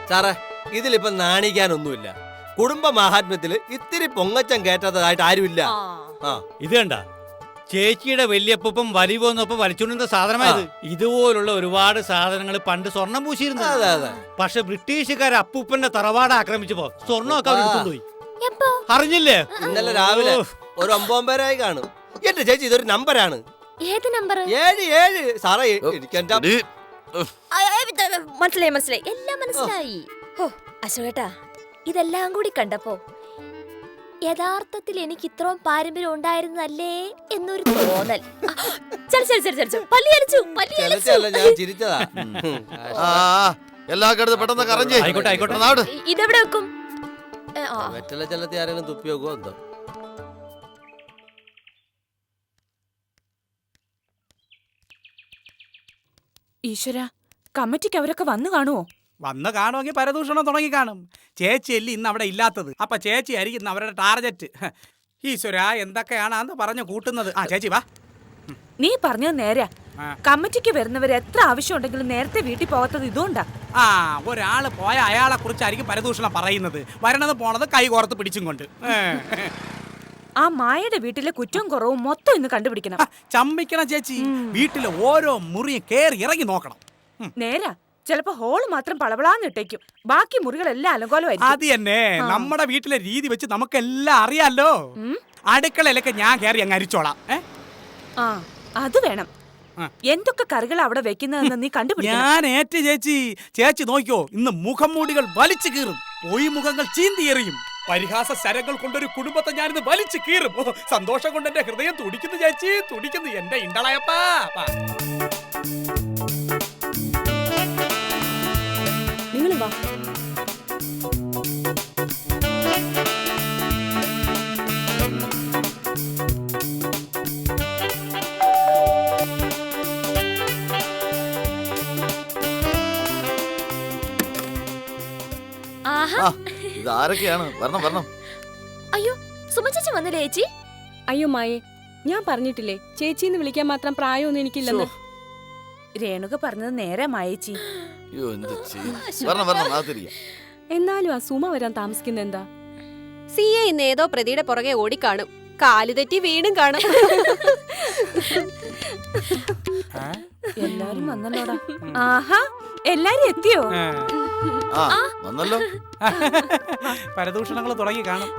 സാറേ ഇതിലിപ്പോ നാണിക്കാനൊന്നുമില്ല. കുടുംബ മഹാത്മ്യത്തില് ഇത്തിരി പൊങ്ങച്ചം കേട്ടതായിട്ട് ആരുമില്ല. ഇത് കണ്ട ചേച്ചിയുടെ വല്യപ്പം വലിവോന്നൊപ്പം വലിച്ചുകൊണ്ടിരുന്ന സാധനമായത്. ഇതുപോലുള്ള ഒരുപാട് സാധനങ്ങൾ പണ്ട് സ്വർണം പൂശിയിരുന്നു. പക്ഷെ ബ്രിട്ടീഷുകാർ അപ്പൂപ്പന്റെ തറവാട് ആക്രമിച്ചപ്പോ സ്വർണ്ണമൊക്കെ അവർ കൊണ്ടുപോയി. അറിഞ്ഞില്ലേ? ഇന്നലെ രാവിലെ ഒരു 9 പേരായി കാണും. എന്റെ ചേച്ചി ഇതൊരു നമ്പറാണ്. ഏത് നമ്പർ? 77. സാറേ മനസ്സിലായി എല്ലാം മനസ്സിലായി. ഓ അശോകേട്ടാ, ഇതെല്ലാം കൂടി കണ്ടപ്പോ യഥാർത്ഥത്തിൽ എനിക്ക് ഇത്രയും പാരമ്പര്യം ഉണ്ടായിരുന്നല്ലേ എന്നൊരു തോന്നൽ. ഇതെവിടെ വെക്കും? തുപ്പി വെക്കുമോ എന്തോ. ഈശ്വര, കമ്മിറ്റിക്ക് അവരൊക്കെ വന്നു കാണുമോ? വന്ന് കാണുമെങ്കിൽ പരദൂഷണം തുടങ്ങി കാണും. ചേച്ചി അല്ലേ ഇന്ന് അവിടെ ഇല്ലാത്തത്. അപ്പൊ ചേച്ചി ആയിരിക്കും അവരുടെ ടാർഗറ്റ്. ഈശ്വര, എന്തൊക്കെയാണെന്ന് പറഞ്ഞു കൂട്ടുന്നത്. ആ ചേച്ചി വാ. നീ പറഞ്ഞത് നേരാ. കമ്മിറ്റിക്ക് വരുന്നവർ എത്ര ആവശ്യം ഉണ്ടെങ്കിലും നേരത്തെ വീട്ടിൽ പോകാത്തത് ഇതുകൊണ്ടാ. ഒരാള് പോയ അയാളെ കുറിച്ചായിരിക്കും പരദൂഷണം പറയുന്നത്. വരണത് പോണത് കൈ കോർത്ത് പിടിച്ചും കൊണ്ട്. ആ മായയുടെ വീട്ടിലെ കുറ്റവും കുറവും മൊത്തം ഇന്ന് കണ്ടുപിടിക്കണം. ചമ്മിക്കണം ചേച്ചി. വീട്ടിലെ ഓരോ മുറിയും കേറി ഇറങ്ങി നോക്കണം. നേരാ. ചിലപ്പോ ഹോള് മാത്രം പളവളാന്ന് ഇട്ടേക്കും, ബാക്കി മുറികളെല്ലാം അലങ്കോലമായിരിക്കും. അത് തന്നെ നമ്മുടെ വീട്ടിലെ രീതി വെച്ച് നമുക്കെല്ലാം അറിയാലോ. അടുക്കളയിലൊക്കെ ഞാൻ കയറി അങ്ങ് അരിച്ചോളാം. അത് വേണം. എന്തൊക്കെ കറികൾ അവിടെ വെക്കുന്നതെന്ന് നീ കണ്ടുപിടിക്കണം. ഞാൻ ഏറ്റു ചേച്ചി. ചേച്ചി നോക്കിയോ, ഇന്ന് മുഖം മൂടികൾ വലിച്ചു കീറും, പോയി മുഖങ്ങൾ ചീന്തി എറിയും. പരിഹാസ ശരങ്ങൾ കൊണ്ടൊരു കുടുംബത്തെ ഞാനിന്ന് വലിച്ചു കീറും. സന്തോഷം കൊണ്ട് എന്റെ ഹൃദയം തുടിക്കുന്നു ചേച്ചി, തുടിക്കുന്നു എന്റെ ഇണ്ടളയപ്പാ. നിങ്ങളും വാ. ഇതാരൊക്കെയാണ്? വരണം വരണം. അയ്യോ, സുമ ചേച്ചി വന്നില്ലേ ചേച്ചി? അയ്യോ മായേ, ഞാൻ പറഞ്ഞിട്ടില്ലേ ചേച്ചിന്ന് വിളിക്കാൻ മാത്രം പ്രായമൊന്നും എനിക്കില്ലെന്ന്. രേണുക പറഞ്ഞത് നേരെ മായേച്ചി. എന്നാലും ആ സുമ വരാൻ താമസിക്കുന്ന എന്താ? സിയെ ഇന്ന് ഏതോ പ്രതിയുടെ പുറകെ ഓടിക്കാണും, കാലു തെറ്റി വീണും കാണും. എല്ലാരും വന്നല്ലോടാ. ആഹാ, എല്ലാരും എത്തിയോ? വന്നല്ലോ. പരദൂഷണങ്ങൾ തുടങ്ങി കാണും.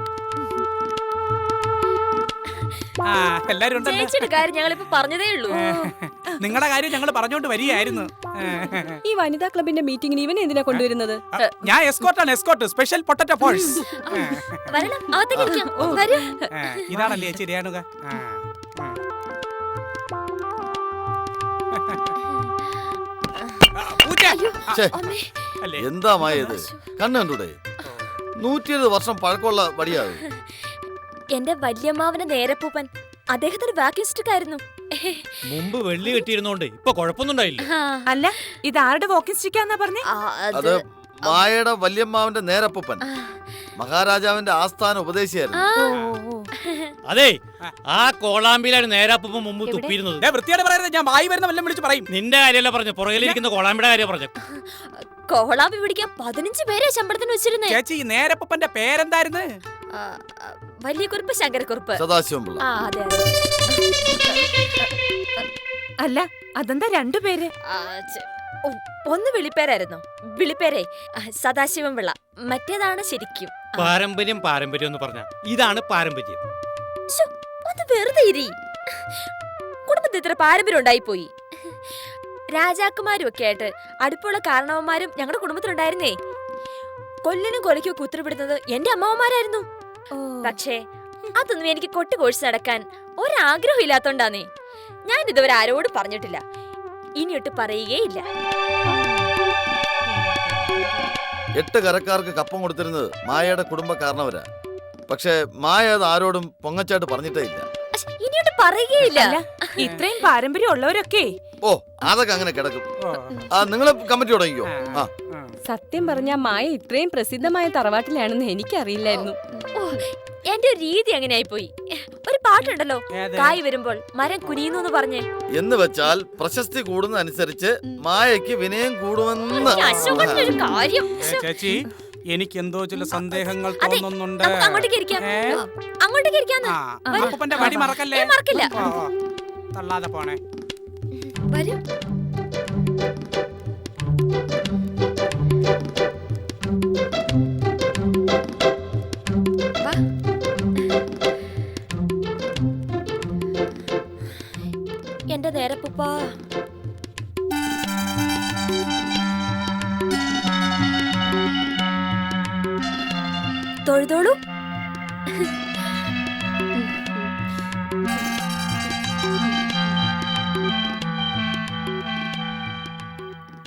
എല്ലാരും ചേച്ചിയുടെ കാര്യം ഞങ്ങളിപ്പോ പറഞ്ഞതേ ഉള്ളൂ. നിങ്ങളുടെ കാര്യം ഞങ്ങൾ പറഞ്ഞോണ്ട് വരികയായിരുന്നു. ഈ വനിതാ ക്ലബിന്റെ മീറ്റിംഗിന് ഇവനെ എന്തിനാ കൊണ്ടുവരുന്നത്? ഞാൻ എസ്കോർട്ടാണ്, എസ്കോർട്ട്, സ്പെഷ്യൽ പൊട്ടറ്റോ ഫോഴ്സ്. ഇതാണല്ലേ ചേച്ചി രേണുക. എന്താ മായത്? കണ്ണൂടെ 120 വർഷം പഴക്കമുള്ള വടിയാകും. എന്റെ വല്യമ്മാവന്റെ നേരപ്പൂപ്പൻ അദ്ദേഹത്തിന് വാക്കിസ്റ്റിക്കായിരുന്നു. മുമ്പ് വെള്ളി കെട്ടിയിരുന്നോണ്ട് ഇപ്പൊ കുഴപ്പമൊന്നുണ്ടായില്ല. അല്ല, ഇത് ആരുടെ വാക്കിംഗ് സ്റ്റിക്കാന്നാ പറഞ്ഞേ? അത് മായയുടെ വല്യമ്മാവന്റെ നേരപ്പൂപ്പൻ, മഹാരാജാവിന്റെ ആസ്ഥാന ഉപദേശിയായിരുന്നു. അതെ, ആ കോളാമ്പിയിലാണ് നേരാപ്പം മുമ്പ് തുപ്പിയിരുന്നത്. വൃത്തിയോടെ പറയുന്നത് ഞാൻ വായി വരുന്ന വല്ലതും വിളിച്ച് പറയും. നിന്റെ കാര്യമല്ല പറഞ്ഞു, പുറകിലിരിക്കുന്ന കോളാമ്പിയുടെ കാര്യം പറഞ്ഞു. കോളാമ്പി പിടിക്കാൻ 15 പേരെ ശമ്പളത്തിന് വെച്ചിരുന്നേ. ചേച്ചി, ഈ നേരപ്പന്റെ പേരെന്തായിരുന്നു? വലിയ കുറുപ്പ്, ശങ്കരക്കുറുപ്പ്, സദാശിവംപിള്ള. അല്ല, അതെന്താ 2 പേര്? ഒന്ന് വിളിപ്പേരായിരുന്നു. വിളിപ്പേരെ സദാശിവംപിള്ള, മറ്റേതാണ് ശരിക്കും. പാരമ്പര്യം പാരമ്പര്യം എന്ന് പറഞ്ഞ ഇതാണ് പാരമ്പര്യം. അത് വെറുതെ ഇരി. കുടുംബത്തിൽ ഇത്ര പാരമ്പര്യം ഉണ്ടായിപ്പോയി. രാജാക്കന്മാരും ഒക്കെ ആയിട്ട് അടുപ്പുള്ള കാരണവന്മാരും ഞങ്ങളുടെ കുടുംബത്തിലുണ്ടായിരുന്നേ. കൊല്ലിനും കൊലയ്ക്കും ഒക്കെ ഉത്തരവിടുന്നത് എന്റെ അമ്മാവന്മാരായിരുന്നു. പക്ഷേ അതൊന്നും എനിക്ക് കൊട്ടുകോഴ്സ് നടക്കാൻ ഒരാഗ്രഹം ഇല്ലാത്തോണ്ടാന്നേ ഞാൻ ഇതുവരെ ആരോടും പറഞ്ഞിട്ടില്ല, ഇനിയൊട്ട് പറയുകയില്ല. 8 കരക്കാർക്ക് കപ്പം കൊടുത്തിരുന്നത് മായയുടെ കുടുംബക്കാരനവരാ. പക്ഷെ മായ അത് ആരോടും പൊങ്ങച്ചായിട്ട് പറഞ്ഞിട്ടേ ഇല്ല. ഇനിയോട്ട് പറയുകയില്ല. ഇത്രയും പാരമ്പര്യം ഉള്ളവരൊക്കെ ഓ, അതൊക്കെ അങ്ങനെ കിടക്കും. നിങ്ങള് കമ്മിറ്റി തുടങ്ങിക്കോ. സത്യം പറഞ്ഞ മായ ഇത്രയും പ്രസിദ്ധമായ തറവാട്ടിലാണെന്ന് എനിക്കറിയില്ലായിരുന്നു. എന്റെ ഒരു രീതി അങ്ങനെ ആയിപ്പോയി. ഒരു പാട്ടുണ്ടല്ലോ, ഏത്? കായ് വരുമ്പോൾ മരം കുനിയുന്നു എന്ന് പറഞ്ഞേ. എന്ന് വെച്ചാൽ പ്രശസ്തി കൂടുന്നതനുസരിച്ച് മായയ്ക്ക് വിനയം കൂടുമെന്ന്. അശോകനൊരു കാര്യം. ചേച്ചി എനിക്ക് എന്തോ ചില സന്ദേഹങ്ങൾ അതെ, തോന്നുന്നുണ്ട്. നമുക്ക് അങ്ങോട്ടേക്ക് ഇരിക്കാം. ഏ? അങ്ങോട്ടേക്ക് ഇരിക്കാന്ന്. ആ, അപ്പൂപ്പന്റെ വടി മറക്കല്ലേ. മറക്കില്ല. ഓ, ഓ. തള്ളാതെ പോണേ. വരൂ. വാ. എന്റെ നേരപ്പൂപ്പാ. തൊഴുതോളൂ.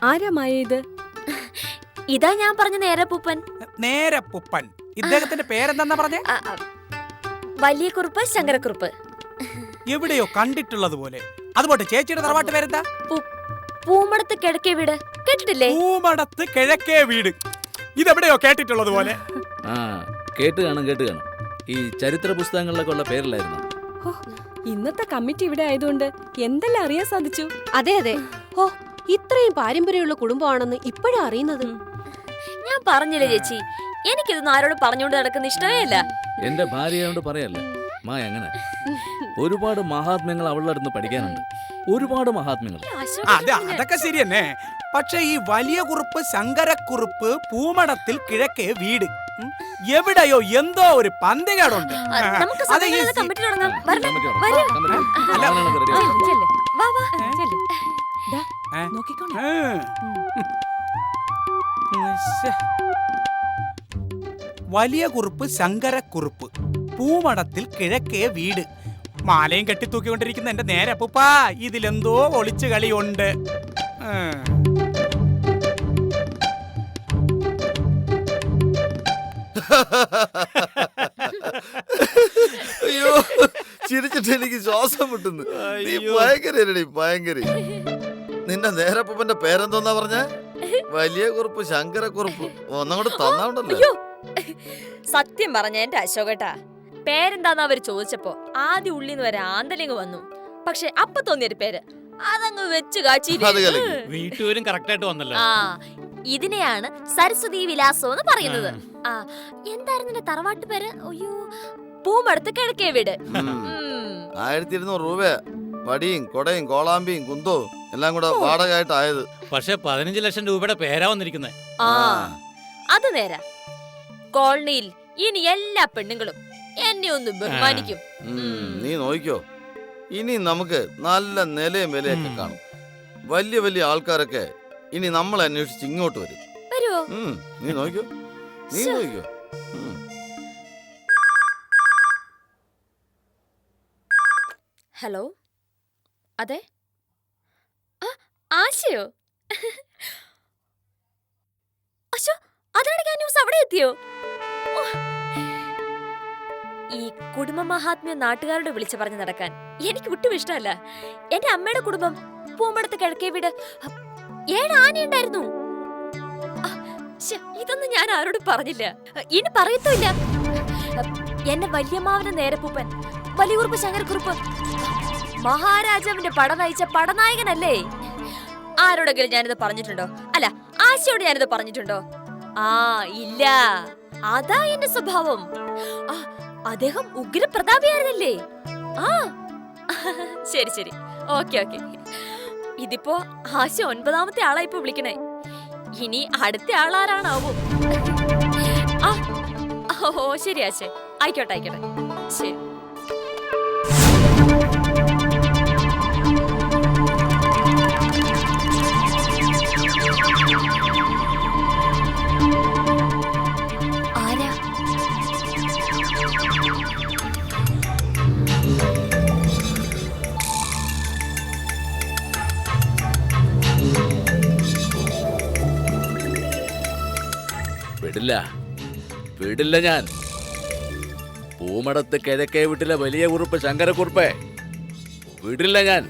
ആരാ മായ ഇത്? ഇതാ ഞാൻ പറഞ്ഞ നേരപ്പൂപ്പൻ. നേരെ പുപ്പൻ. ഇദ്ദേഹത്തിന്റെ പേരെന്താ പറഞ്ഞേ? വലിയ കുറുപ്പ്, ശങ്കരക്കുറുപ്പ്. എവിടെയോ കണ്ടിട്ടുള്ളത് പോലെ. അതുപോട്ടെ, ചേച്ചിയുടെ തറവാട്ട് പേരെന്താ? പൂമടത്ത് കിഴക്കേ വീട് കേട്ടിട്ടില്ലേ? പൂമടത്ത് കിഴക്കേ വീട്. ഇതെവിടെയോ കേട്ടിട്ടുള്ളത് പോലെ. ആ കേട്ട് കാണും. ഈ ചരിത്ര പുസ്തകങ്ങളിലൊക്കെ ഉള്ള പേരിലായിരുന്നു. ഹോ, ഇന്നത്തെ കമ്മിറ്റി ഇവിടെ ആയതുകൊണ്ട് എന്തെല്ലാം അറിയാൻ സാധിച്ചു. അതെ അതെ. ഓ, ഇത്രയും പാരമ്പര്യമുള്ള കുടുംബമാണെന്ന് ഇപ്പോഴാ അറിയുന്നത്. ഞാൻ പറഞ്ഞില്ലേ ചേച്ചി, എനിക്കിതൊന്നും ആരോടും പറഞ്ഞുകൊണ്ട് നടക്കുന്ന ഇഷ്ടമേ ഇല്ല. എന്റെ ഭാര്യയോട് പറയല്ലേ മായ അങ്ങനെ. ഒരുപാട് മഹാത്മ്യങ്ങൾ അവളുടെ അടുത്ത് പഠിക്കാനുണ്ട്. ഒരുപാട് മഹാത്മ്യങ്ങൾ. അതൊക്കെ ശരി തന്നെ. പക്ഷെ ഈ വലിയ കുറുപ്പ് ശങ്കരക്കുറുപ്പ് പൂമടത്തിൽ കിഴക്കേ വീട്, എവിടെയോ എന്തോ ഒരു പന്തികേടുണ്ട്. നമുക്ക് അത് ഈ സമയത്ത് കമ്മിറ്റി തുടങ്ങാം. വരണം, കമ്മിറ്റി വരൂ. തുടങ്ങാം. അല്ല, സാധനങ്ങളൊക്കെ ready ആക്കി. ചെല്ല്. വാ, വാ, ചെല്ല്. ദാ, ഏ? നോക്കിക്കോണേ. ശ്ശെ. വലിയ കുറുപ്പ് ശങ്കരക്കുറുപ്പ് പൂമടത്തിൽ കിഴക്കേ വീട്. മാലയും കെട്ടിത്തൂക്കിക്കൊണ്ടിരിക്കുന്ന എന്റെ നേരെ അപ്പൂപ്പാ, ഇതിലെന്തോ ഒളിച്ചു കളിയുണ്ട്. അയ്യോ, ചിരിച്ചിട്ട് എനിക്ക് ശ്വാസം വിട്ടുന്നു. നീ ഭയങ്കര. നിന്റെ നേരപ്പൂപ്പന്റെ പേരെന്തോന്നാ പറഞ്ഞ? വലിയ കുറുപ്പ് ശങ്കരക്കുറുപ്പ്. ഒന്നങ്ങോട്ട് തന്നാണ്ടല്ലോ. അയ്യോ, സത്യം പറഞ്ഞ എന്റെ അശോകേട്ടാ, പേരെന്താന്ന് അവര് ചോദിച്ചപ്പോ ആദ്യം ഉള്ളിന്ന് വരെ ആന്തലിങ് വന്നു. പക്ഷെ അപ്പൊ തോന്നിയൊരു പേര് അതങ്ങ് വെച്ച് അത് കലക്കി. വീട്ടുപേരും കറക്റ്റ് ആയിട്ട് വന്നല്ലോ. ആ, ഇതിനെയാണ് സരസ്വതി വിലാസം എന്ന് പറയുന്നത്. ആ, എന്തായിരുന്നു എന്റെ തറവാട്ട് പേര്? അയ്യോ, പൂമടത്ത് കിഴക്കേ വീട്. 1200 രൂപ വടിയും കൊടയും കോളാമ്പിയും കുന്തവും എല്ലാം കൂടെ വാടകയായിട്ടായത്. പക്ഷെ 15 ലക്ഷം രൂപയുടെ പേരാ വന്നിരിക്കുന്നത്. ആ, അത് നേരാ. കോളനിയിൽ ഇനി എല്ലാ പെണ്ണുങ്ങളും എന്നെ ഒന്ന് ബഹുമാനിക്കും. നീ നോക്കിക്കോ, ഇനി നമുക്ക് നല്ല നിലയും വിലയൊക്കെ കാണും. വലിയ വലിയ ആൾക്കാരൊക്കെ ഇനി നമ്മളെ അന്വേഷിച്ച് ഇങ്ങോട്ട് വരും. വരുവോ? നീ നോക്കിക്കോ. ഹലോ, അതെ. ആശയോ? അശോ, അതാണെങ്കിൽ ആ ന്യൂസ് അവിടെ എത്തിയോ? ഈ കുടുംബ മഹാത്മ്യം നാട്ടുകാരോട് വിളിച്ചു പറഞ്ഞു നടക്കാൻ എനിക്ക് ഒട്ടും ഇഷ്ടമല്ല. എന്റെ അമ്മയുടെ കുടുംബം പൂമടത്ത് കിഴക്കേ വീട് 7 ആനയുണ്ടായിരുന്നു. ഇതൊന്നും ഞാൻ ആരോടും പറഞ്ഞില്ല, ഇനി പറയത്തുമില്ല. എന്റെ വല്യമ്മാവന്റെ നേരപ്പൂപ്പൻ വലിയകുറുപ്പ് ശങ്കരക്കുറുപ്പ് മഹാരാജാവിന്റെ പട നയിച്ച പടനായകനല്ലേ? ആരോടെങ്കിലും ഞാനിത് പറഞ്ഞിട്ടുണ്ടോ? അല്ല, ആശയോട് ഞാനിത് പറഞ്ഞിട്ടുണ്ടോ? ആ, ഇല്ല. അതാ എന്റെ സ്വഭാവം. അദ്ദേഹം ഉഗ്രപ്രതാപിയായിരുന്നല്ലേ? ആ, ശരി. ഓക്കെ. ഇതിപ്പോ ആശ 9ാമത്തെ ആളായിപ്പോ വിളിക്കണേ. ഇനി അടുത്ത ആളാരാണാവും? ഓ, ശരി ആശേ. ആയിക്കോട്ടെ. ശരി. ആരാ? വിടില്ല ഞാൻ. പൂമടത്ത് കിഴക്കേ വീട്ടിലെ വലിയ കുറുപ്പ് ശങ്കരക്കുറുപ്പേ, വിടില്ല ഞാൻ.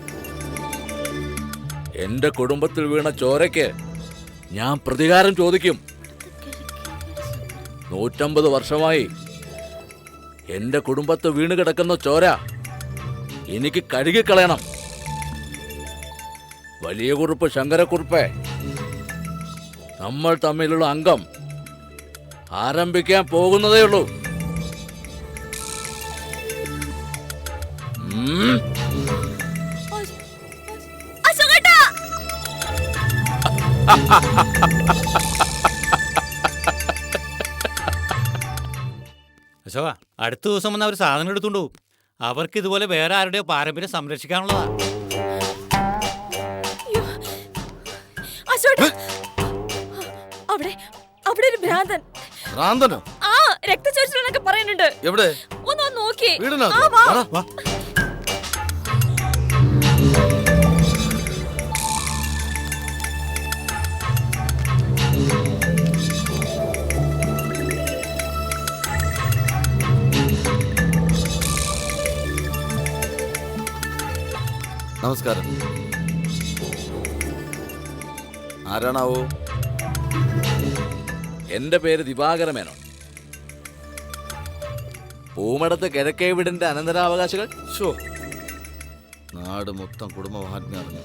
എന്റെ കുടുംബത്തിൽ വീണ ചോരയ്ക്ക് ഞാൻ പ്രതികാരം ചോദിക്കും. 150 വർഷമായി എന്റെ കുടുംബത്ത് വീണ് കിടക്കുന്ന ചോര എനിക്ക് കഴുകിക്കളയണം. വലിയ കുറുപ്പ് ശങ്കരക്കുറുപ്പേ, നമ്മൾ തമ്മിലുള്ള അംഗം ആരംഭിക്കാൻ പോകുന്നതേ ഉള്ളൂ. അശോകേട്ടാ! അശോക, അടുത്ത ദിവസം വന്ന് അവർ സാധനം എടുത്തുകൊണ്ട് പോകും. അവർക്ക് ഇതുപോലെ വേറെ ആരുടെയോ പാരമ്പര്യം സംരക്ഷിക്കാനുള്ളതാ. അശോകേട്ടാ! അവിടെ അവിടെ ഒരു ഭ്രാന്തൻ. ഭ്രാന്തനോ? ആ, രക്തചൊരിച്ചിലെന്നൊക്കെ പറയുന്നുണ്ട്. എവിടെ? ഒന്ന് വന്ന് നോക്കിയേ. വീടിനകത്തോ? ആ, വാ. വാടാ. വാ. നമസ്കാരം. ആരാണാവോ? എന്റെ പേര് ദിവാകര മേനോൻ. പൂമടത്ത് കിഴക്കേ വീടിന്റെ അനന്തരാവകാശികൾ. ഷോ, നാട് മൊത്തം കുടുംബ മഹാത്മ്യം അറിഞ്ഞു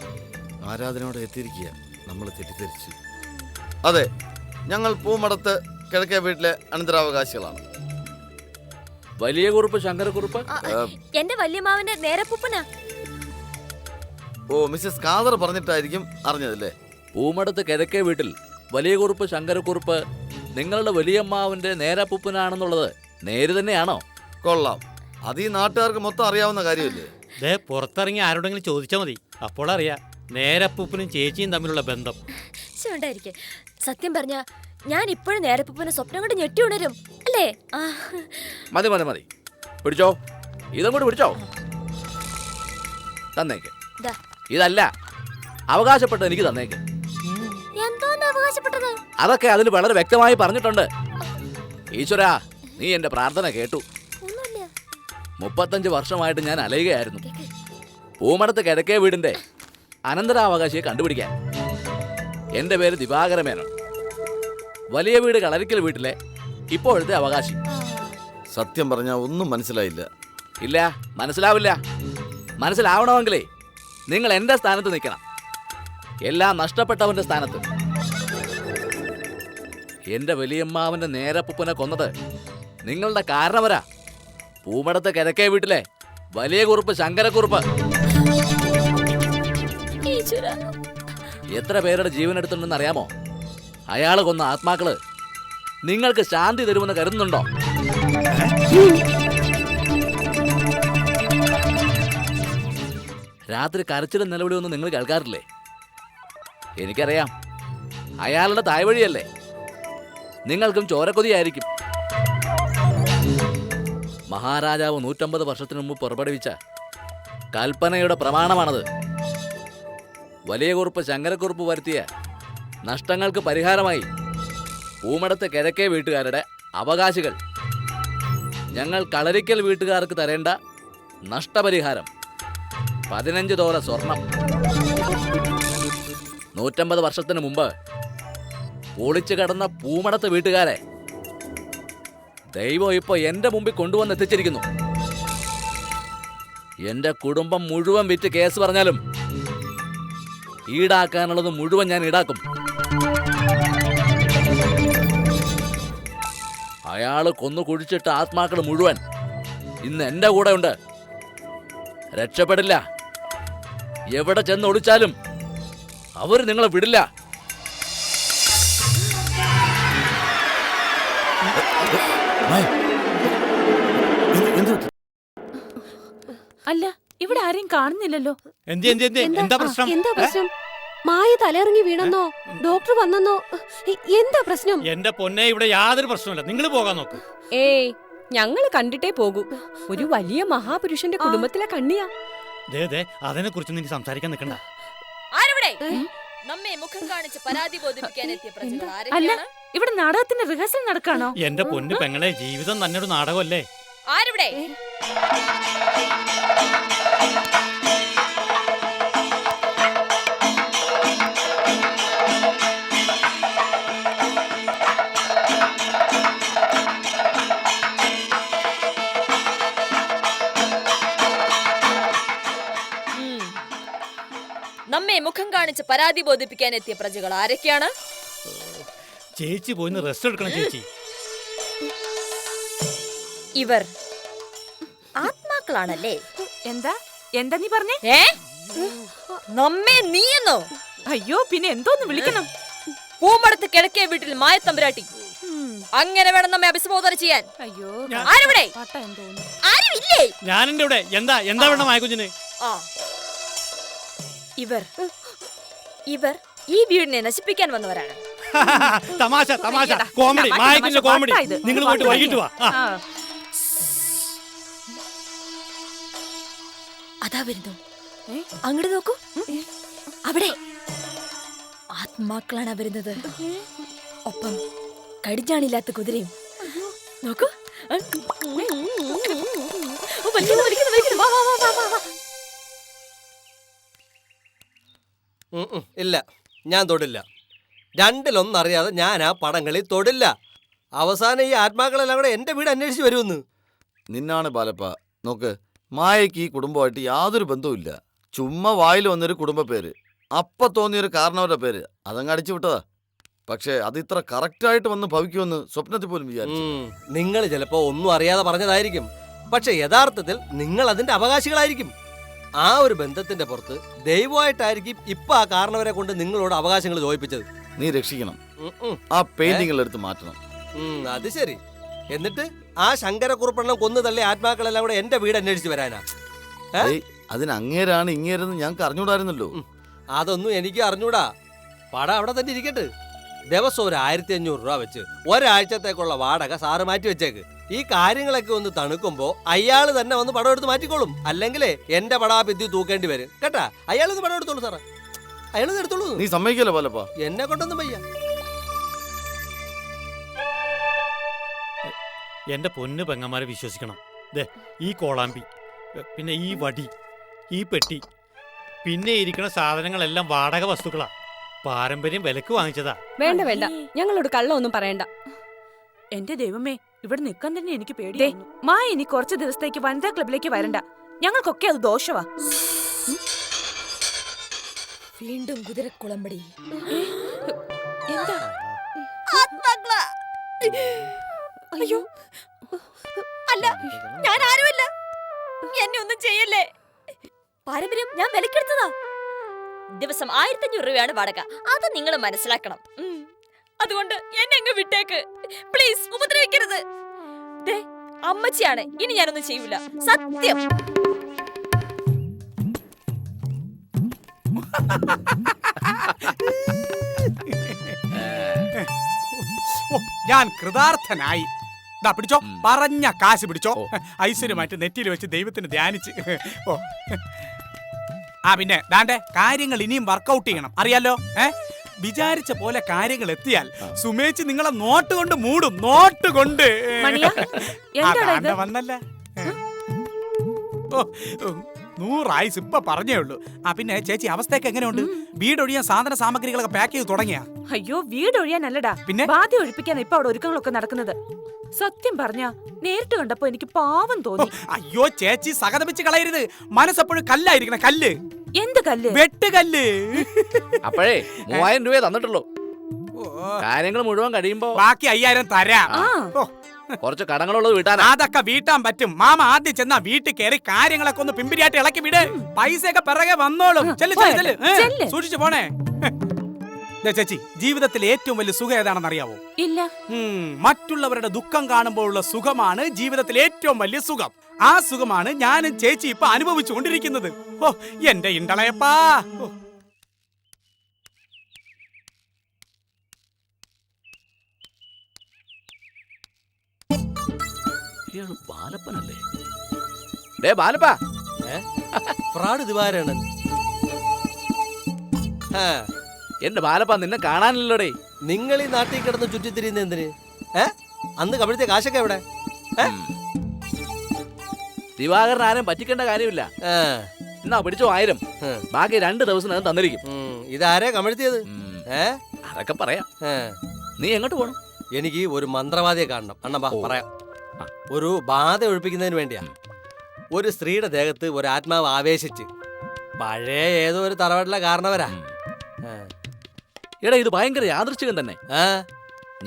ആരാധനയോടെ എത്തിയിരിക്കുക. നമ്മൾ തെറ്റിദ്ധരിച്ചു. അതെ, ഞങ്ങൾ പൂമടത്ത് കിഴക്കേ വീട്ടിലെ അനന്തരാവകാശികളാണ്. വലിയ കുറുപ്പ് ശങ്കരക്കുറുപ്പ്. എന്റെ വല്യമാവന്റെ നേരപ്പൂപ്പനാ. ഓ, മിസ്സസ് ഖാദർ പറഞ്ഞിട്ടായിരിക്കും അറിഞ്ഞതല്ലേ? പൂമടത്ത് കിഴക്കേ വീട്ടിൽ വലിയ കുറുപ്പ് ശങ്കരക്കുറുപ്പ് നിങ്ങളുടെ വലിയമ്മാവന്റെ നേരപ്പൂപ്പനാണെന്നുള്ളത് നേര് തന്നെയാണോ? കൊള്ളാം. അത് ഈ നാട്ടുകാർക്ക് മൊത്തം അറിയാവുന്ന കാര്യമല്ലേ? ദേ, പുറത്തിറങ്ങി ആരോടെങ്കിലും ചോദിച്ചാൽ മതി, അപ്പോൾ അറിയാം നേരപ്പൂപ്പനും ചേച്ചിയും തമ്മിലുള്ള ബന്ധം. ഉണ്ടായിരിക്കെ. സത്യം പറഞ്ഞ ഞാൻ ഇപ്പോഴും നേരപ്പൂപ്പനെ സ്വപ്നം കൊണ്ട് ഞെട്ടി ഉണരും അല്ലേ? ആ. മതി മതി മതി, പിടിച്ചോ, ഇതും കൂടി പിടിച്ചോ. തന്നേക്ക്. ദാ. ഇതല്ല, അവകാശപ്പെട്ടത് എനിക്ക് തന്നേക്ക്. എന്തോന്ന് അവകാശപ്പെട്ടത്? അതൊക്കെ അതിൽ വളരെ വ്യക്തമായി പറഞ്ഞിട്ടുണ്ട്. ഈശ്വരാ, നീ എന്റെ പ്രാർത്ഥന കേട്ടു. 35 വർഷമായിട്ട് ഞാൻ അലയുകയായിരുന്നു പൂമടത്ത് കിഴക്കേ വീടിന്റെ അനന്തരാവകാശിയെ കണ്ടുപിടിക്കാൻ. എന്റെ പേര് ദിവാകര മേനോൻ. വലിയ വീട് കളരിക്കൽ വീട്ടിലെ ഇപ്പോഴത്തെ അവകാശി. സത്യം പറഞ്ഞാൽ ഒന്നും മനസ്സിലായില്ല. ഇല്ല, മനസ്സിലാവില്ല. മനസ്സിലാവണമെങ്കിലേ നിങ്ങൾ എന്റെ സ്ഥാനത്ത് നിൽക്കണം, എല്ലാം നഷ്ടപ്പെട്ടവന്റെ സ്ഥാനത്ത്. എന്റെ വലിയമ്മാവന്റെ നേരപ്പൂപ്പനെ കൊന്നത് നിങ്ങളുടെ കാരണവരാ, പൂമടത്ത് കിഴക്കേ വീട്ടിലെ വലിയ കുറുപ്പ് ശങ്കരക്കുറുപ്പ്. എത്ര പേരുടെ ജീവൻ എടുത്തിട്ടുണ്ടെന്ന് അറിയാമോ? അയാള് കൊന്ന ആത്മാക്കള് നിങ്ങൾക്ക് ശാന്തി തരുമെന്ന് കരുതുന്നുണ്ടോ? രാത്രി കരച്ചിലും നിലവിളിയൊന്നും നിങ്ങൾ കേൾക്കാറില്ലേ? എനിക്കറിയാം, അയാളുടെ തായ്വഴിയല്ലേ. നിങ്ങൾക്കും ചോരക്കൊതിയായിരിക്കും. മഹാരാജാവ് 150 വർഷത്തിനു മുമ്പ് പുറപ്പെടുവിച്ച കൽപ്പനയുടെ പ്രമാണമാണത്. വലിയ കുറുപ്പ് ശങ്കരക്കുറുപ്പ് വരുത്തിയ നഷ്ടങ്ങൾക്ക് പരിഹാരമായി പൂമടത്തെ കിഴക്കേ വീട്ടുകാരുടെ അവകാശികൾ ഞങ്ങൾ കളരിക്കൽ വീട്ടുകാർക്ക് തരേണ്ട നഷ്ടപരിഹാരം 15 തോല സ്വർണം. 150 വർഷത്തിന് മുമ്പ് ഒളിച്ചു കടന്ന പൂമടത്തെ വീട്ടുകാരെ ദൈവം ഇപ്പൊ എന്റെ മുമ്പിൽ കൊണ്ടുവന്നെത്തിച്ചിരിക്കുന്നു. എന്റെ കുടുംബം മുഴുവൻ വിറ്റ് കേസ് പറഞ്ഞാലും ഈടാക്കാനുള്ളത് മുഴുവൻ ഞാൻ ഈടാക്കും. അയാള് കൊന്നു കുഴിച്ചിട്ട ആത്മാക്കൾ മുഴുവൻ ഇന്ന് എന്റെ കൂടെ ഉണ്ട്. രക്ഷപ്പെടില്ല. എവിടെ ചെന്ന് ഒളിച്ചാലും അവര് നിങ്ങളെ വിടില്ല. അല്ല, ഇവിടെ ആരെയും കാണുന്നില്ലല്ലോ. എന്താ പ്രശ്നം? എന്താ പ്രശ്നം? മായ തലയിറങ്ങി വീണെന്നോ? ഡോക്ടർ വന്നെന്നോ? എന്താ പ്രശ്നം? എന്റെ പൊന്നെ, ഇവിടെ യാതൊരു പ്രശ്നമില്ല, നിങ്ങൾ പോകാൻ നോക്ക്. ഏയ്, ഞങ്ങൾ കണ്ടിട്ടേ പോകൂ. ഒരു വലിയ മഹാപുരുഷന്റെ കുടുംബത്തിലെ കണ്ണിയാ. അതിനെ കുറിച്ച് നീ സംസാരിക്കാൻ നിൽക്കണ്ട. ആരവിടെ? നമ്മെ മുഖം കാണിച്ച് പരാതി ബോധിപ്പിക്കാൻ എത്തിയ പ്രജകൾ അല്ല, ആരൊക്കെയാണ്? ഇവിടെ നാടകത്തിന്റെ റിഹേഴ്സൽ നടക്കാണോ? എന്റെ പൊന്നു പെങ്ങളെ, ജീവിതം തന്നെ ഒരു നാടകമല്ലേ. ആരവിടെ? എന്നെ മുഖം കാണിച്ച് പരാതി ബോധിപ്പിക്കാൻ എത്തിയ പ്രജകൾ ആരൊക്കെയാണ്? ചേച്ചി പോയിന്ന് റെസ്റ്റ് എടുക്കണം ചേച്ചി. ഇവർ ആത്മാക്കളാണല്ലേ? എന്താ എന്താ നീ പറഞ്ഞേ? നമ്മെ നീയെന്നോ? അയ്യോ പിന്നെ എന്തോന്ന് വിളിക്കണം? പൂമടത്ത് കിഴക്കേ വീട്ടിൽ മായത്തമ്പുരാട്ടി. അങ്ങനെ വേണം നമ്മെ അഭിസംബോധന ചെയ്യാൻ. അയ്യോ ആരവിടെ? ആരുമില്ലേ? ഞാനെന്റെ ഇവിടെ. എന്താ എന്താ വേണം മായക്കുഞ്ഞിന്? ഇവർ ഈ വീടിനെ നശിപ്പിക്കാൻ വന്നവരാണ്. തമാശ തമാശ കോമഡി മായക്കുഞ്ഞിന്റെ കോമഡി. നിങ്ങൾ പോയിട്ട് വൈകിട്ട് വാ. അതാ വരുന്നു. അങ്ങോട്ട് നോക്കൂ. അവിടെ ആത്മാക്കളാണ് വരുന്നത്. ഒപ്പം കടിഞ്ഞാണില്ലാത്ത കുതിരയും. നോക്കൂ. ഇല്ല, ഞാൻ തൊടില്ല. രണ്ടിലൊന്നറിയാതെ ഞാൻ ആ പടങ്ങളിൽ തൊടില്ല. അവസാനം ഈ ആത്മാക്കളെല്ലാം കൂടെ എന്റെ വീട് അന്വേഷിച്ച് വരുമെന്ന്. നിന്നാണ് ബാലപ്പ. നോക്ക്, മായയ്ക്ക് ഈ കുടുംബമായിട്ട് യാതൊരു ബന്ധവുമില്ല. ചുമ്മാ വായിൽ വന്നൊരു കുടുംബ പേര്, അപ്പ തോന്നിയൊരു കാരണവരുടെ പേര്, അതങ്ങ് അടിച്ചു വിട്ടതാ. പക്ഷേ അത് ഇത്ര കറക്റ്റായിട്ട് വന്ന് ഭവിക്കുമെന്ന് സ്വപ്നത്തിൽ പോലും വിചാരിച്ചു. നിങ്ങൾ ചിലപ്പോ ഒന്നും അറിയാതെ പറഞ്ഞതായിരിക്കും. പക്ഷെ യഥാർത്ഥത്തിൽ നിങ്ങൾ അതിന്റെ അവകാശികളായിരിക്കും. ആ ഒരു ബന്ധത്തിന്റെ പുറത്ത് ദൈവമായിട്ടായിരിക്കും ഇപ്പൊ ആ കാരണവരെ കൊണ്ട് നിങ്ങളോട് അവകാശങ്ങൾ ചോദിപ്പിച്ചത്. നീ രക്ഷിക്കണം. ആ പെയിന്റിങ്ങൾ എടുത്ത് മാറ്റണം. അത് ശരി. എന്നിട്ട് ആ ശങ്കരക്കുറുപ്പെണ്ണം കൊന്നു തള്ളി ആത്മാക്കളെല്ലാം കൂടെ എന്റെ വീട് അന്വേഷിച്ച് വരാനാ? അതിന് അങ്ങേരാണ് ഇങ്ങേരെന്ന് ഞങ്ങൾക്ക് അറിഞ്ഞൂടായിരുന്നല്ലോ. അതൊന്നും എനിക്ക് അറിഞ്ഞൂടാ. പടം അവിടെ തന്നെ ഇരിക്കട്ടെ. ദിവസം ഒരു 1500 രൂപ വെച്ച് ഒരാഴ്ചത്തേക്കുള്ള വാടക സാറ് മാറ്റി വെച്ചേക്ക്. ഈ കാര്യങ്ങളൊക്കെ ഒന്ന് തണുക്കുമ്പോ അയാൾ തന്നെ വന്ന് പടം എടുത്ത് മാറ്റിക്കോളും. അല്ലെങ്കിലേ എന്റെ പടാ ഭിത്തി തൂക്കേണ്ടി വരും കേട്ടാ. അയാളൊന്ന് പടം എടുത്തോളൂ സാറേ, അയാളൊന്ന് എടുത്തോളൂ. നീ സമ്മതിക്കല്ലോ ബാലപ്പ? എന്നെ കൊണ്ടൊന്നും വയ്യ. എന്റെ പൊന്ന് പെങ്ങന്മാരെ വിശ്വസിക്കണം. ഈ കോളാമ്പി, പിന്നെ ഈ വടി, ഈ പെട്ടി, പിന്നെ ഇരിക്കുന്ന സാധനങ്ങളെല്ലാം വാടക വസ്തുക്കളാ. പാരമ്പര്യം വിലക്ക് വാങ്ങിച്ചതാ. വേണ്ട വേണ്ട, ഞങ്ങളോട് കള്ളമൊന്നും പറയണ്ട. എന്റെ ദൈവമേ, ഇവിടെ നിൽക്കാൻ തന്നെ എനിക്ക് പേടി. മാ ഇനി കുറച്ച് ദിവസത്തേക്ക് വനിതാ ക്ലബിലേക്ക് വരണ്ട. ഞങ്ങൾക്കൊക്കെ അത് ദോഷവാ. വീണ്ടും കുതിരക്കുളമ്പടി. എന്താ? അയ്യോ, അല്ല, ഞാൻ ആരുമല്ല. എന്നെ ഒന്നും ചെയ്യല്ലേ. പാരമ്പര്യം ഞാൻ വിലക്കെടുത്തതാ. ദിവസം 1500 രൂപയാണ് വാടക. അത് നിങ്ങൾ മനസ്സിലാക്കണം. അതുകൊണ്ട് എന്നെ അങ്ങ് വിട്ടേക്ക് പ്ലീസ്. ഉപദ്രവിക്കരുത്. അമ്മച്ചിയാണ്, ഇനി ഞാനൊന്നും ചെയ്യൂല, സത്യം. ഞാൻ കൃതാർത്ഥനായി. പിടിച്ചോ, പറഞ്ഞ കാശ് പിടിച്ചോ. ഐശ്വര്യമായിട്ട് നെറ്റിയിൽ വെച്ച് ദൈവത്തിന് ധ്യാനിച്ച്. പിന്നെ ദാണ്ടെ കാര്യങ്ങൾ ഇനിയും വർക്കൗട്ട് ചെയ്യണം, അറിയാലോ. വിചാരിച്ച പോലെ കാര്യങ്ങൾ എത്തിയാൽ സുമേച്ച് നിങ്ങളെ നോട്ട് കൊണ്ട് മൂടും. നോട്ട് കൊണ്ട് വന്നല്ല. 100 ആയുസ് ഇപ്പൊ പറഞ്ഞേ ഉള്ളൂ. പിന്നെ ചേച്ചി അവസ്ഥയൊക്കെ എങ്ങനെയുണ്ട്? വീടൊഴിയാൻ സാധന സാമഗ്രികളൊക്കെ പാക്ക് ചെയ്ത് തുടങ്ങിയാ? അയ്യോ, വീടൊഴിയാനല്ലടാ, പിന്നെ ബാധ്യ ഒഴിപ്പിക്കാൻ ഇപ്പൊ അവിടെ ഒരുക്കങ്ങളൊക്കെ നടക്കുന്നത്. സത്യം പറഞ്ഞ നേരിട്ട് കണ്ടപ്പോ എനിക്ക് പാവം തോന്നി. അയ്യോ ചേച്ചി, സഹതപിച്ച് കളയരുത്. മനസ്സെപ്പോഴും കല്ലായിരിക്കണം. കല്ല്. എന്ത് കല്ല്? വെട്ടുകല്ല്. അപ്പോഴേ 3000 രൂപയെ തന്നിട്ടുള്ളൂ. കാര്യങ്ങൾ മുഴുവൻ കഴിയുമ്പോ ബാക്കി 5000 തരാം. കുറച്ച് കടങ്ങളുള്ളത് വീട്ടാനാ. അതൊക്കെ വീട്ടാൻ പറ്റും. മാമ ആദ്യം ചെന്നാ വീട്ടിൽ കയറി കാര്യങ്ങളൊക്കെ ഒന്ന് പിമ്പിരിയായിട്ട് ഇളക്കി വിട്. പൈസയൊക്കെ പിറകെ വന്നോളും. സൂക്ഷിച്ചു പോണേ. ചേച്ചി, ജീവിതത്തിൽ ഏറ്റവും വലിയ സുഖം ഏതാണെന്ന് അറിയാവോ? ഇല്ല. മറ്റുള്ളവരുടെ ദുഃഖം കാണുമ്പോഴുള്ള സുഖമാണ് ജീവിതത്തിൽ ഏറ്റവും വലിയ സുഖം. ആ സുഖമാണ് ഞാനും ചേച്ചി ഇപ്പൊ അനുഭവിച്ചുകൊണ്ടിരിക്കുന്നത്. ഓ എന്റെ ഇണ്ടളയപ്പാ. ബാലപ്പനല്ലേ? ബാലപ്പ, ഫ്രോഡ് ദിവാരാണ്. എന്റെ ബാലപ്പ, നിന്നെ കാണാനില്ലടേ. നിങ്ങൾ ഈ നാട്ടിൽ കിടന്ന് ചുറ്റിത്തിരിയുന്ന എന്തിന്? അന്ന് കവിടുത്തെ കാശൊക്കെ എവിടെ? ദിവാകരൻ ആരും പറ്റിക്കേണ്ട കാര്യമില്ല. എന്നാ പിടിച്ചോ 1000. ബാക്കി 2 ദിവസത്തിനകം തന്നിരിക്കും. ഇതാരെ കമഴ്ത്തിയത്? അതൊക്കെ പറയാം. നീ എങ്ങോട്ട് പോണം? എനിക്ക് ഒരു മന്ത്രവാദിയെ കാണണം. അണ്ണാ പറയാം. ഒരു ബാധ ഒഴിപ്പിക്കുന്നതിന് വേണ്ടിയാ. ഒരു സ്ത്രീയുടെ ദേഹത്ത് ഒരു ആത്മാവ് ആവേശിച്ച് പഴയ ഏതോ ഒരു തറവാട്ടിലെ കാരണവരാ. എടാ ഇത് ഭയങ്കര യാദൃശ്ചികം തന്നെ. ആ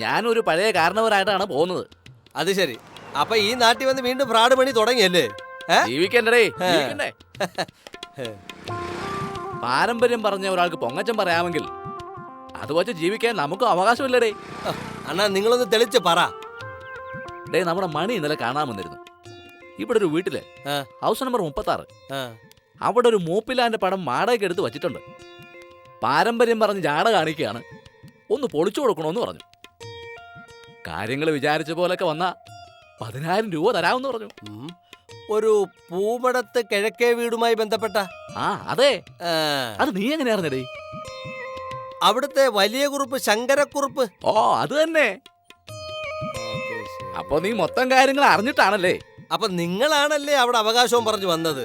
ഞാനൊരു പഴയ കാരണവരായിട്ടാണ് പോകുന്നത്. അത് ശരി. അപ്പൊ ഈ നാട്ടിൽ വന്ന് വീണ്ടും ഫ്രാഡ് പണി തുടങ്ങിയല്ലേ? ജീവിക്കണ്ടേ, ജീവിക്കണ്ടേ? പാരമ്പര്യം പറഞ്ഞ ഒരാൾക്ക് പൊങ്ങച്ചം പറയാമെങ്കിൽ അത് വച്ച് ജീവിക്കാൻ നമുക്ക് അവകാശമില്ലടേ. അണ്ണാ നിങ്ങളൊന്ന് തെളിച്ച് പറ. ഡേ നമ്മുടെ മണി ഇന്നലെ കാണാൻ വന്നിരുന്നു. ഇവിടെ ഒരു വീട്ടില് ഹൗസ് നമ്പർ 36 അവിടെ ഒരു മൂപ്പിലാന്റെ പടം വാടകയ്ക്ക് എടുത്ത് വച്ചിട്ടുണ്ട്. പാരമ്പര്യം പറഞ്ഞ് ജാട കാണിക്കുകയാണ്, ഒന്ന് പൊളിച്ചു കൊടുക്കണമെന്ന് പറഞ്ഞു. കാര്യങ്ങൾ വിചാരിച്ച പോലൊക്കെ വന്നാ 10,000 രൂപ തരാമെന്ന് പറഞ്ഞു. ഒരു പൂമടത്ത് കിഴക്കേ വീടുമായി ബന്ധപ്പെട്ട? ആ അതെ. അത് നീ എങ്ങനെ അറിഞ്ഞടേ? അവിടുത്തെ വലിയ കുറുപ്പ് ശങ്കരക്കുറുപ്പ്. ഓ അത് തന്നെ. അപ്പൊ നീ മൊത്തം കാര്യങ്ങൾ അറിഞ്ഞിട്ടാണല്ലേ? അപ്പൊ നിങ്ങളാണല്ലേ അവിടെ അവകാശവും പറഞ്ഞു വന്നത്?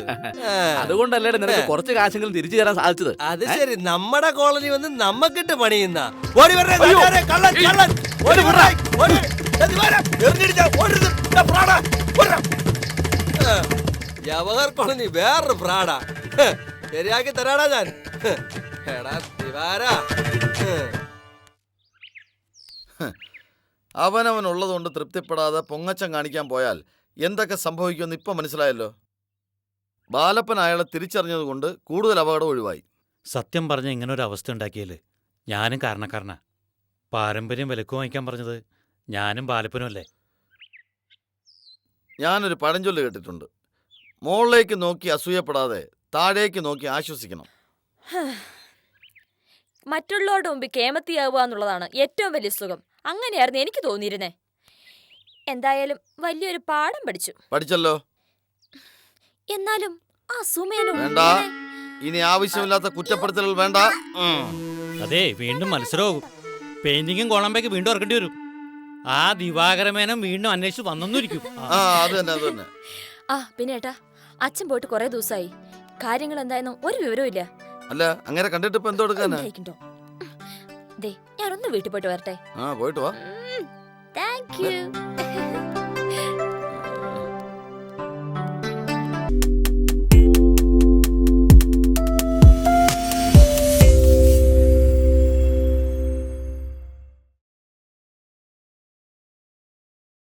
അതുകൊണ്ടല്ലേ നിനക്ക് കുറച്ച് കാശെങ്കിലും തിരിച്ചു തരാൻ സാധിച്ചത്. അത് ശരി. നമ്മുടെ കോളനി വന്ന് നമ്മക്കിട്ട് പണിയുന്ന ജവഹർ കോളനി വേറൊരു ഫ്രാഡാ. ശരിയാക്കി തരാടാ ഞാൻ. എടാ ദിവാരാ, അവനവനുള്ളതുകൊണ്ട് തൃപ്തിപ്പെടാതെ പൊങ്ങച്ചം കാണിക്കാൻ പോയാൽ എന്തൊക്കെ സംഭവിക്കുമെന്ന് ഇപ്പം മനസ്സിലായല്ലോ. ബാലപ്പൻ അയാളെ തിരിച്ചറിഞ്ഞതുകൊണ്ട് കൂടുതൽ അപകടം ഒഴിവായി. സത്യം പറഞ്ഞ ഇങ്ങനെ ഒരു അവസ്ഥ ഉണ്ടാക്കിയല്ലേ ഞാനും കാരണക്കാരനാ. പാരമ്പര്യം വിലക്ക് വാങ്ങിക്കാൻ പറഞ്ഞത് ഞാനും ബാലപ്പനും അല്ലേ? ഞാനൊരു പഴഞ്ചൊല്ല് കേട്ടിട്ടുണ്ട്, മുകളിലേക്ക് നോക്കി അസൂയപ്പെടാതെ താഴേക്ക് നോക്കി ആശ്വസിക്കണം. മറ്റുള്ളവരുടെ മുമ്പിൽ കേമത്തിയാവുക എന്നുള്ളതാണ് ഏറ്റവും വലിയ സുഖം. അങ്ങനെയായിരുന്നു എനിക്ക് തോന്നിയിരുന്നേ. എന്തായാലും വലിയൊരു പാഠം പഠിച്ചല്ലോ. എന്നാലും ആ സുമേനും വേണ്ട, ഇനി ആവശ്യമില്ലാത്ത കുറ്റപ്പെടുത്തലുകൾ വേണ്ട. അതെ, വീണ്ടും മത്സരമാകും. പെയിന്റിങ്ങും കോളമ്പേക്ക് വീണ്ടും ഇറക്കേണ്ടി വരും. ആ ദിവാകരമേനം വീണ്ടും അന്വേഷിച്ച് വന്നൊന്നിരിക്കും. അത് തന്നെ. ആ പിന്നെ ഏട്ടാ, അച്ഛൻ പോയിട്ട് കുറെ ദിവസമായി. കാര്യങ്ങൾ എന്തായെന്നും ഒരു വിവരവും ഇല്ല. അല്ല അങ്ങനെ കണ്ടിട്ട് ഇപ്പൊ എന്തോ എടുക്കാനാ? ഞാനൊന്ന് വീട്ടിൽ പോയിട്ട് വരട്ടെ. പോയിട്ട് വാ. Thank you.